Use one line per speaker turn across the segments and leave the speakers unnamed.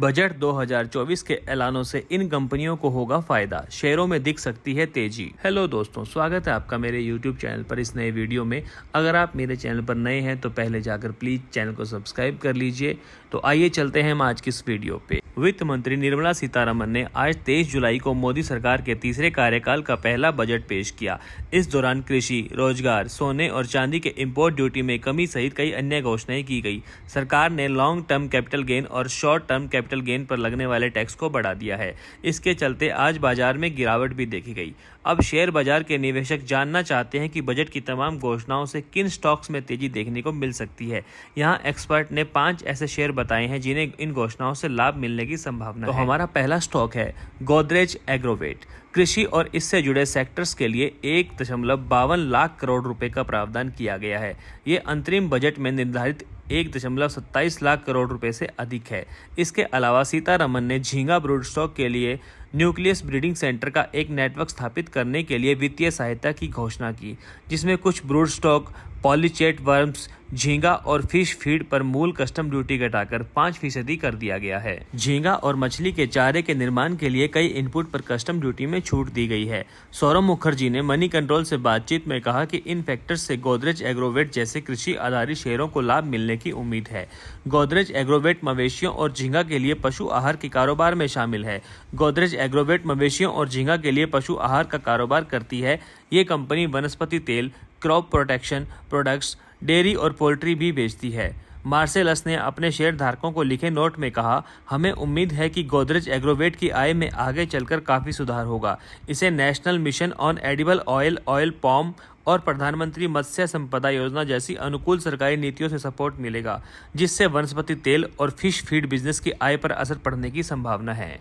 Budget 2024 के ऐलानों से इन कंपनियों को होगा फायदा, शेयरों में दिख सकती है तेजी। हेलो दोस्तों, स्वागत है आपका मेरे YouTube चैनल पर इस नए वीडियो में। अगर आप मेरे चैनल पर नए हैं तो पहले जाकर प्लीज चैनल को सब्सक्राइब कर लीजिए। तो आइए चलते हैं हम आज की इस वीडियो पे। वित्त मंत्री निर्मला सीतारमण ने आज 23 जुलाई को मोदी सरकार के तीसरे कार्यकाल का पहला बजट पेश किया। इस दौरान कृषि, रोजगार, सोने और चांदी के इंपोर्ट ड्यूटी में कमी सहित कई अन्य घोषणाएं की गई। सरकार ने लॉन्ग टर्म कैपिटल गेन और शॉर्ट टर्म कैपिटल गेन पर लगने वाले टैक्स को बढ़ा दिया है। इसके चलते आज बाजार में गिरावट भी देखी गई। अब शेयर बाजार के निवेशक जानना चाहते हैं कि बजट की तमाम घोषणाओं से किन स्टॉक्स में तेजी देखने को मिल सकती है। यहाँ एक्सपर्ट ने 5 ऐसे शेयर बताए हैं जिन्हें इन घोषणाओं से लाभ मिलने की संभावना है। तो हमारा पहला स्टॉक है गोदरेज एग्रोवेट। कृषि और इससे जुड़े सेक्टर्स के लिए 1.52 लाख करोड़ रुपए का प्रावधान किया गया है। ये अंतरिम बजट में निर्धारित 1.27 लाख करोड़ रुपए से अधिक है। इसके अलावा सीतारमण ने झींगा ब्रूड स्टॉक के लिए न्यूक्लियस ब्रीडिंग सेंटर का एक नेटवर्क स्थापित करने के लिए वित्तीय सहायता की घोषणा की, जिसमें कुछ ब्रूड स्टॉक, पॉलीचेट वर्म्स, झींगा और फिश फीड पर मूल कस्टम ड्यूटी घटाकर 5% कर दिया गया है। झींगा और मछली के चारे के निर्माण के लिए कई इनपुट पर कस्टम ड्यूटी में छूट दी गई है। सौरभ मुखर्जी ने मनी कंट्रोल से बातचीत में कहा कि इन फैक्टर्स से गोदरेज एग्रोवेट जैसे कृषि आधारित शेयरों को लाभ मिलने की उम्मीद है। गोदरेज एग्रोवेट मवेशियों और झींगा के लिए पशु आहार के कारोबार में शामिल है। गोदरेज एग्रोवेट मवेशियों और झींगा के लिए पशु आहार का कारोबार करती है। ये कंपनी वनस्पति तेल, क्रॉप प्रोटेक्शन प्रोडक्ट्स, डेयरी और पोल्ट्री भी बेचती है। मार्सेलस ने अपने शेयर धारकों को लिखे नोट में कहा, हमें उम्मीद है कि गोदरेज एग्रोवेट की आय में आगे चलकर काफी सुधार होगा। इसे national mission on edible oil, oil palm और प्रधानमंत्री मत्स्य संपदा योजना जैसी अनुकूल सरकारी नीतियों से सपोर्ट मिलेगा, जिससे वनस्पति तेल और फिश फीड बिजनेस की आय पर असर पड़ने की संभावना है।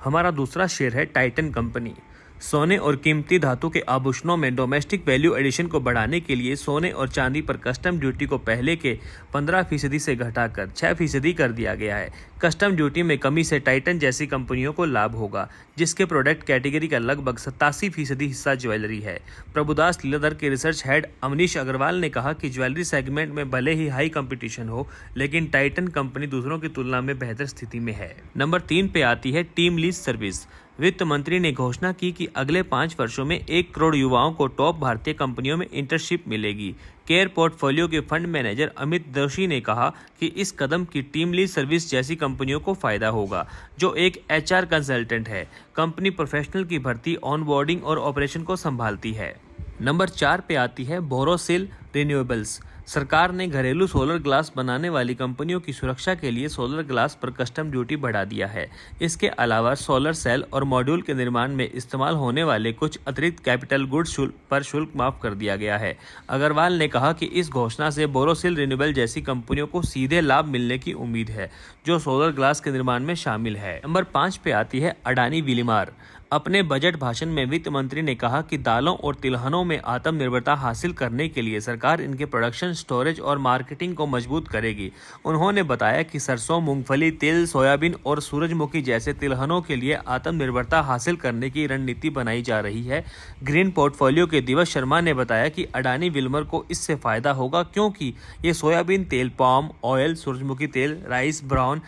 हमारा दूसरा शेयर है टाइटन कंपनी। सोने और कीमती धातु के आभूषणों में डोमेस्टिक वैल्यू एडिशन को बढ़ाने के लिए सोने और चांदी पर कस्टम ड्यूटी को पहले के 15% से घटाकर 6% कर दिया गया है। कस्टम ड्यूटी में कमी से टाइटन जैसी कंपनियों को लाभ होगा, जिसके प्रोडक्ट कैटेगरी का लगभग 87% हिस्सा ज्वेलरी है। प्रभुदास लीलाधर के रिसर्च हेड अमनीश अग्रवाल ने कहा कि ज्वेलरी सेगमेंट में भले ही हाई कंपटीशन हो, लेकिन टाइटन कंपनी दूसरों की तुलना में बेहतर स्थिति में है। नंबर 3 पे आती है टीम लीज सर्विस। वित्त मंत्री ने घोषणा की कि अगले 5 वर्षों में 1 करोड़ युवाओं को टॉप भारतीय कंपनियों में इंटर्नशिप मिलेगी। केयर पोर्टफोलियो के फंड मैनेजर अमित दोषी ने कहा कि इस कदम की टीम लीज सर्विस जैसी कंपनियों को फायदा होगा, जो एक HR कंसल्टेंट है। कंपनी प्रोफेशनल की भर्ती, ऑनबोर्डिंग और ऑपरेशन को संभालती है। नंबर 4 पे आती है बोरोसिल रिन्यूएबल्स। सरकार ने घरेलू सोलर ग्लास बनाने वाली कंपनियों की सुरक्षा के लिए सोलर ग्लास पर कस्टम ड्यूटी बढ़ा दिया है। इसके अलावा सोलर सेल और मॉड्यूल के निर्माण में इस्तेमाल होने वाले कुछ अतिरिक्त कैपिटल गुड्स पर शुल्क माफ कर दिया गया है। अग्रवाल ने कहा कि इस घोषणा से बोरोसिल रिन्यूएबल जैसी कंपनियों को सीधे लाभ मिलने की उम्मीद है, जो सोलर ग्लास के निर्माण में शामिल है। नंबर 5 पे आती है अडानी विलिमार। अपने बजट भाषण में वित्त मंत्री ने कहा कि दालों और तिलहनों में आत्मनिर्भरता हासिल करने के लिए सरकार इनके प्रोडक्शन, स्टोरेज और मार्केटिंग को मजबूत करेगी। उन्होंने बताया कि सरसों, मूंगफली, तिल, सोयाबीन और सूरजमुखी जैसे तिलहनों के लिए आत्मनिर्भरता हासिल करने की रणनीति बनाई जा रही है। ग्रीन पोर्टफोलियो के दिवस शर्मा ने बताया कि अडानी विल्मर को इससे फायदा होगा, क्योंकि ये सोयाबीन तेल, पाम ऑयल, सूरजमुखी तेल, राइस ब्राउन,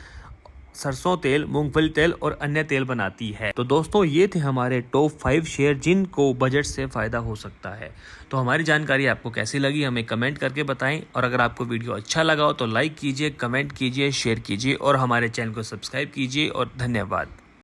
सरसों तेल, मूंगफली तेल और अन्य तेल बनाती है। तो दोस्तों, ये थे हमारे टॉप 5 शेयर जिनको बजट से फायदा हो सकता है। तो हमारी जानकारी आपको कैसी लगी हमें कमेंट करके बताएं, और अगर आपको वीडियो अच्छा लगा हो तो लाइक कीजिए, कमेंट कीजिए, शेयर कीजिए और हमारे चैनल को सब्सक्राइब कीजिए। और धन्यवाद।